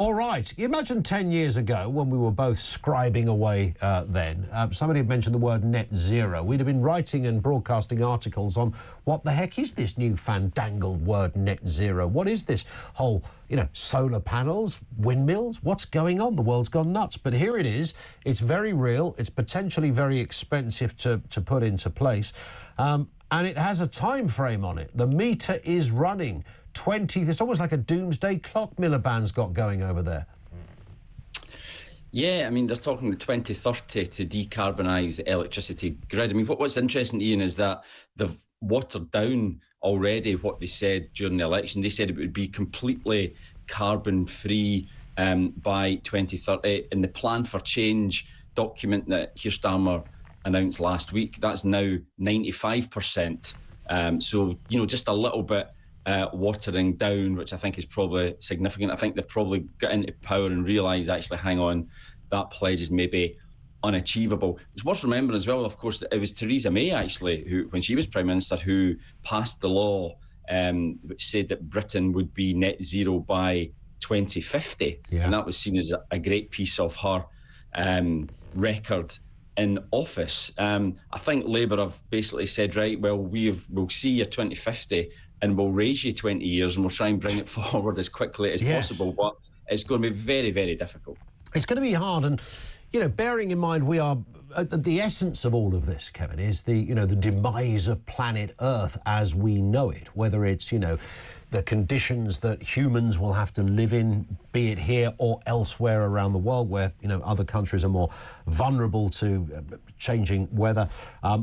All right. You imagine 10 years ago when we were both scribing away then, somebody had mentioned the word net zero. We'd have been writing and broadcasting articles on what the heck is this new fandangled word net zero? What is this whole, solar panels, windmills? What's going on? The world's gone nuts. But here it is. It's very real. It's potentially very expensive to put into place. And it has a time frame on it. The meter is running. It's almost like a doomsday clock Miliband's got going over there. Yeah, I mean, they're talking 2030 to decarbonise the electricity grid. I mean, what's interesting, Ian, is that they've watered down already what they said during the election. They said it would be completely carbon-free by 2030. In the Plan for Change document that Keir Starmer announced last week, that's now 95%. So, just a little bit watering down, which I think is probably significant. I think they've probably got into power and realised, actually, hang on, that pledge is maybe unachievable. It's worth remembering as well, of course, that it was Theresa May, actually, who, when she was Prime Minister, who passed the law which said that Britain would be net zero by 2050. Yeah. And that was seen as a great piece of her record in office. I think Labour have basically said, right, well, we'll see you 2050 and we'll raise you 20 years and we'll try and bring it forward as quickly as possible. But it's going to be very, very difficult. It's going to be hard. And, bearing in mind we are... the essence of all of this, Kevin, is the demise of planet Earth as we know it, whether it's, the conditions that humans will have to live in, be it here or elsewhere around the world where, other countries are more vulnerable to changing weather,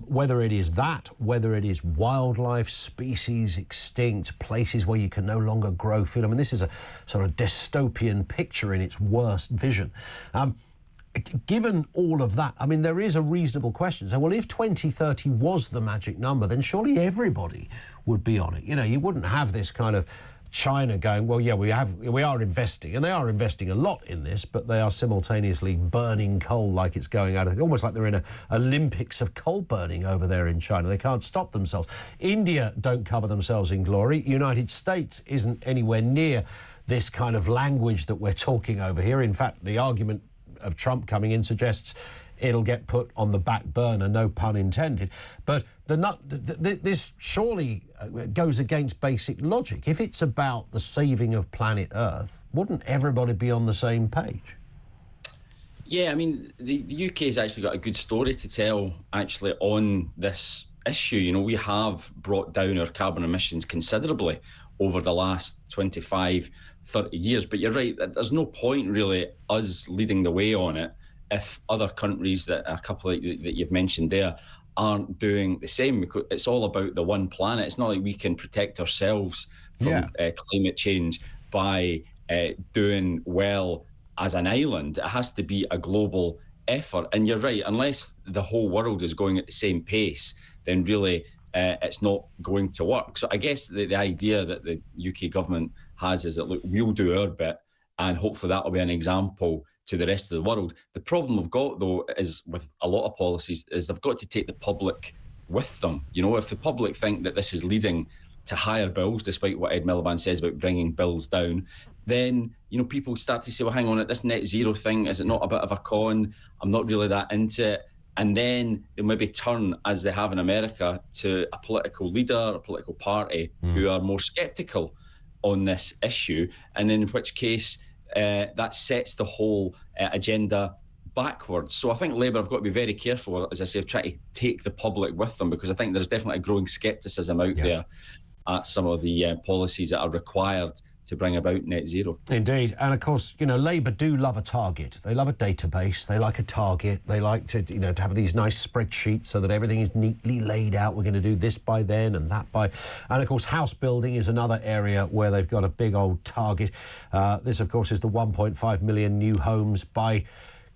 whether it is that, whether it is wildlife, species extinct, places where you can no longer grow food. I mean, this is a sort of dystopian picture in its worst vision. Given all of that, I mean, there is a reasonable question. So, well, if 2030 was the magic number, then surely everybody would be on it. You wouldn't have this kind of China going, well, yeah, we are investing, and they are investing a lot in this, but they are simultaneously burning coal like it's going out of, almost like they're in an Olympics of coal burning over there in China. They can't stop themselves. India don't cover themselves in glory. United States isn't anywhere near this kind of language that we're talking over here. In fact, the argument of Trump coming in suggests it'll get put on the back burner, no pun intended. But this surely goes against basic logic. If it's about the saving of planet Earth, wouldn't everybody be on the same page? Yeah, I mean, the UK has actually got a good story to tell, actually, on this issue. We have brought down our carbon emissions considerably over the last 25, 30 years. But you're right, there's no point really us leading the way on it if other countries, that a couple that you've mentioned there, aren't doing the same. Because it's all about the one planet. It's not like we can protect ourselves from climate change by doing well as an island. It has to be a global effort. And you're right, unless the whole world is going at the same pace, then really it's not going to work. So I guess the idea that the UK government has is that, look, we'll do our bit and hopefully that will be an example to the rest of the world. The problem we've got, though, is with a lot of policies, is they've got to take the public with them. If the public think that this is leading to higher bills, despite what Ed Miliband says about bringing bills down, then, people start to say, well, hang on, this net zero thing, is it not a bit of a con? I'm not really that into it. And then they'll maybe turn, as they have in America, to a political leader, a political party who are more sceptical on this issue, and in which case that sets the whole agenda backwards. So I think Labour have got to be very careful, as I say, of trying to take the public with them, because I think there's definitely a growing scepticism out there at some of the policies that are required to bring about net zero. Indeed. And of course, Labour do love a target. They love a database. They like a target. They like to, to have these nice spreadsheets so that everything is neatly laid out. We're going to do this by then and that by... And of course, house building is another area where they've got a big old target. This, of course, is the 1.5 million new homes by...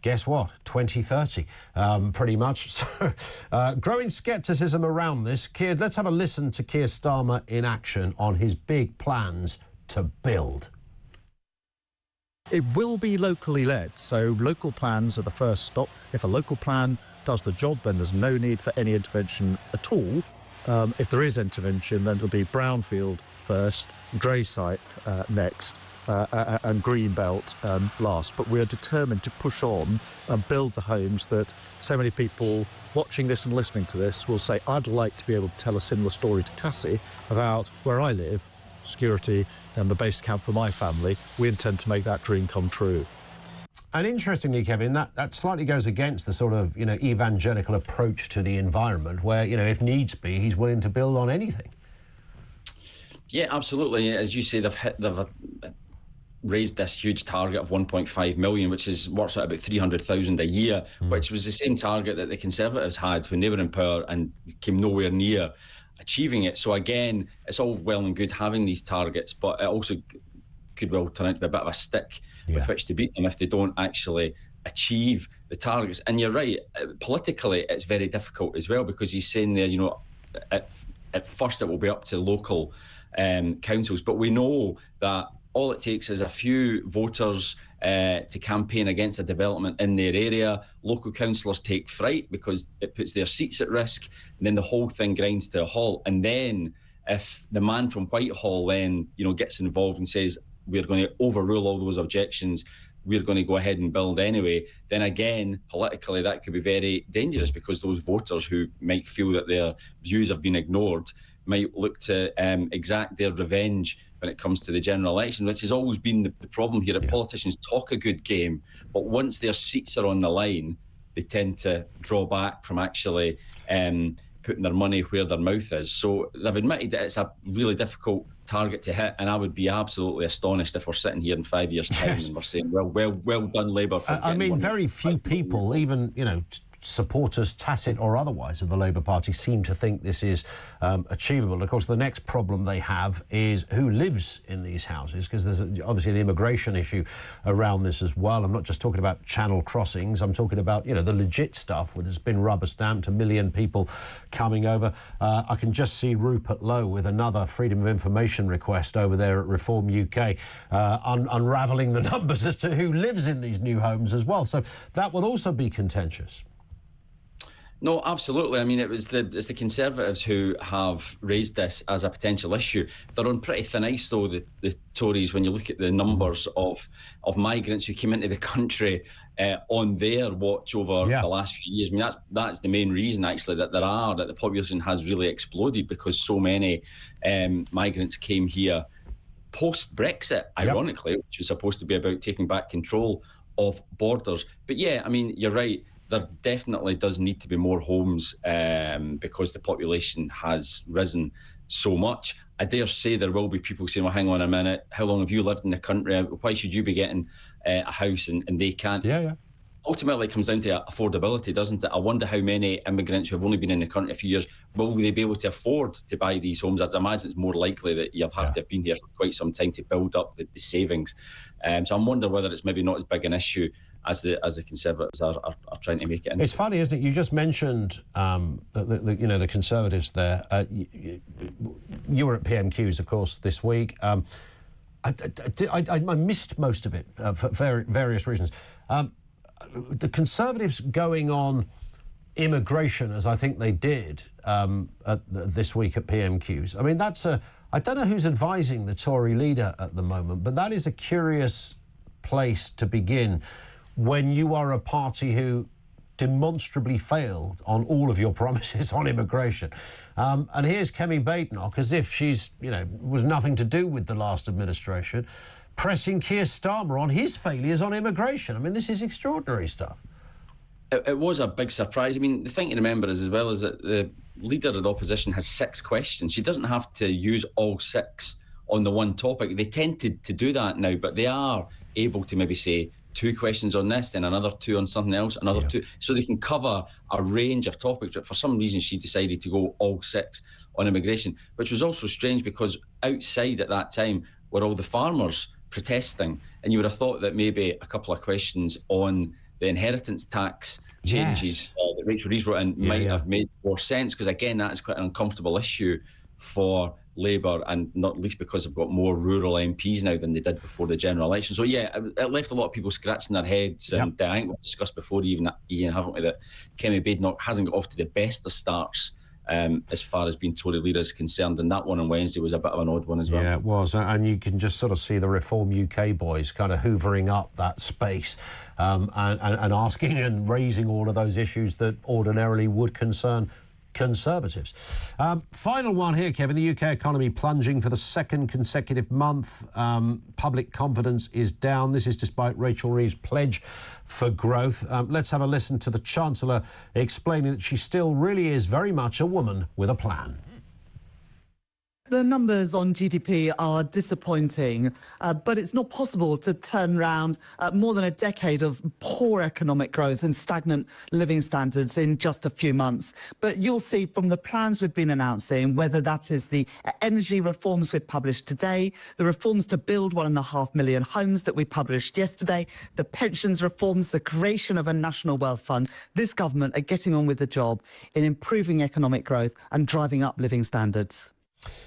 Guess what? 2030, pretty much. So, growing scepticism around this. Let's have a listen to Keir Starmer in action on his big plans to build. It will be locally led, so local plans are the first stop. If a local plan does the job, then there's no need for any intervention at all. If there is intervention, then it'll be brownfield first, grey site next. and Greenbelt last, but we're determined to push on and build the homes that so many people watching this and listening to this will say, I'd like to be able to tell a similar story to Cassie about where I live, security and the base camp for my family. We intend to make that dream come true. And interestingly, Kevin, that slightly goes against the sort of, evangelical approach to the environment where, if needs be, he's willing to build on anything. Yeah, absolutely. As you say, they've raised this huge target of 1.5 million, which works out about 300,000 a year, which was the same target that the Conservatives had when they were in power and came nowhere near achieving it. So again, it's all well and good having these targets, but it also could well turn out to be a bit of a stick with which to beat them if they don't actually achieve the targets. And you're right, politically it's very difficult as well, because he's saying there, at first it will be up to local councils, but we know that all it takes is a few voters to campaign against a development in their area. Local councillors take fright because it puts their seats at risk, and then the whole thing grinds to a halt. And then if the man from Whitehall then, gets involved and says, we're going to overrule all those objections, we're going to go ahead and build anyway, then again, politically, that could be very dangerous, because those voters who might feel that their views have been ignored might look to exact their revenge when it comes to the general election, which has always been the problem here. That politicians talk a good game, but once their seats are on the line, they tend to draw back from actually putting their money where their mouth is. So they've admitted that it's a really difficult target to hit, and I would be absolutely astonished if we're sitting here in 5 years' time and we're saying, well done, Labour. I mean, very few people, even, supporters, tacit or otherwise, of the Labour Party seem to think this is achievable. And of course, the next problem they have is who lives in these houses, because there's obviously an immigration issue around this as well. I'm not just talking about channel crossings. I'm talking about, the legit stuff where there's been rubber stamped, 1 million people coming over. I can just see Rupert Lowe with another Freedom of Information request over there at Reform UK, unravelling the numbers as to who lives in these new homes as well. So that will also be contentious. No, absolutely. I mean, it's the Conservatives who have raised this as a potential issue. They're on pretty thin ice, though, the Tories, when you look at the numbers of migrants who came into the country on their watch over the last few years. I mean, that's the main reason, actually, that the population has really exploded, because so many migrants came here post-Brexit, ironically, which was supposed to be about taking back control of borders. But yeah, I mean, you're right. There definitely does need to be more homes because the population has risen so much. I dare say there will be people saying, well, hang on a minute, how long have you lived in the country? Why should you be getting a house and they can't? Yeah. Ultimately, it comes down to affordability, doesn't it? I wonder how many immigrants who have only been in the country a few years, will they be able to afford to buy these homes? I'd imagine it's more likely that you'll have to have been here for quite some time to build up the savings. So I'm wondering whether it's maybe not as big an issue as the Conservatives are trying to make it into. It's funny, isn't it? You just mentioned the Conservatives there. You were at PMQs, of course, this week. I missed most of it for various reasons. The Conservatives going on immigration, as I think they did this week at PMQs. I mean, I don't know who's advising the Tory leader at the moment, but that is a curious place to begin when you are a party who demonstrably failed on all of your promises on immigration. And here's Kemi Badenoch, as if she's, was nothing to do with the last administration, pressing Keir Starmer on his failures on immigration. I mean, this is extraordinary stuff. It was a big surprise. I mean, the thing to remember is, as well, is that the leader of the opposition has 6 questions. She doesn't have to use all 6 on the one topic. They tend to do that now, but they are able to maybe say 2 questions on this, then another 2 on something else, another 2. So they can cover a range of topics. But for some reason, she decided to go all 6 on immigration, which was also strange because outside at that time were all the farmers protesting. And you would have thought that maybe a couple of questions on the inheritance tax changes that Rachel Reeves brought in might have made more sense, because, again, that is quite an uncomfortable issue for Labour, and not least because they've got more rural MPs now than they did before the general election. So yeah, it left a lot of people scratching their heads. And I think we've discussed before, Ian, haven't we, that Kemi Badenoch hasn't got off to the best of starts as far as being Tory leader is concerned, and that one on Wednesday was a bit of an odd one as well. Yeah, it was, and you can just sort of see the Reform UK boys kind of hoovering up that space and asking and raising all of those issues that ordinarily would concern Conservatives. Final one here, Kevin. The UK economy plunging for the second consecutive month. Public confidence is down. This is despite Rachel Reeves' pledge for growth. Let's have a listen to the Chancellor explaining that she still really is very much a woman with a plan. The numbers on GDP are disappointing, but it's not possible to turn around more than a decade of poor economic growth and stagnant living standards in just a few months. But you'll see from the plans we've been announcing, whether that is the energy reforms we've published today, the reforms to build 1.5 million homes that we published yesterday, the pensions reforms, the creation of a national wealth fund, this government are getting on with the job in improving economic growth and driving up living standards.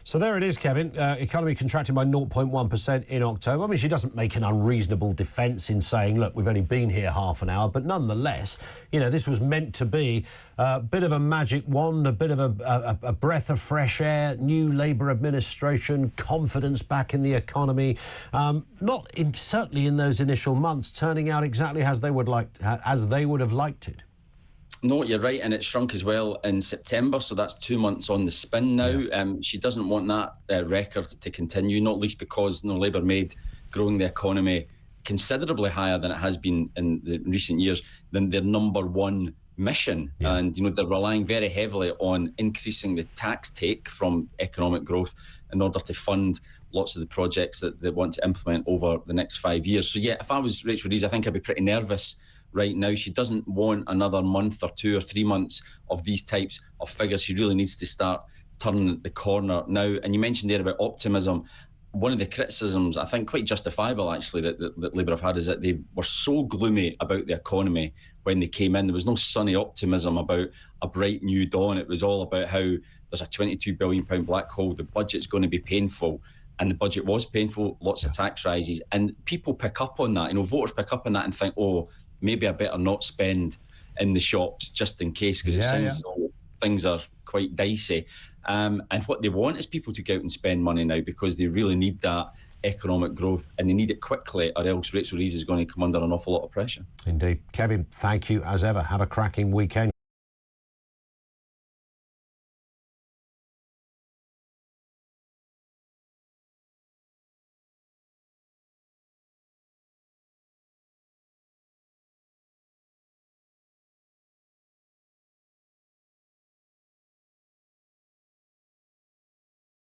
So there it is, Kevin. Economy contracting by 0.1% in October. I mean, she doesn't make an unreasonable defence in saying, look, we've only been here half an hour, but nonetheless, you know, this was meant to be a bit of a magic wand, a bit of a breath of fresh air, new Labour administration, confidence back in the economy. Certainly in those initial months, turning out exactly as they would have liked it. No, you're right, and it shrunk as well in September, so that's 2 months on the spin now. Yeah. She doesn't want that record to continue, not least because Labour made growing the economy considerably higher than it has been in the recent years than their number one mission. Yeah. And, they're relying very heavily on increasing the tax take from economic growth in order to fund lots of the projects that they want to implement over the next 5 years. So, yeah, if I was Rachel Reeves, I think I'd be pretty nervous right now. She doesn't want another month or 2 or 3 months of these types of figures. She really needs to start turning the corner now. And you mentioned there about optimism. One of the criticisms, I think quite justifiable actually, that Labour have had is that they were so gloomy about the economy when they came in. There was no sunny optimism about a bright new dawn. It was all about how there's a £22 billion black hole, the budget's going to be painful. And the budget was painful, lots of tax rises. And people pick up on that, voters pick up on that and think, oh, maybe I better not spend in the shops just in case, because it sounds like things are quite dicey. And what they want is people to go out and spend money now because they really need that economic growth and they need it quickly, or else Rachel Reeves is going to come under an awful lot of pressure. Indeed. Kevin, thank you as ever. Have a cracking weekend.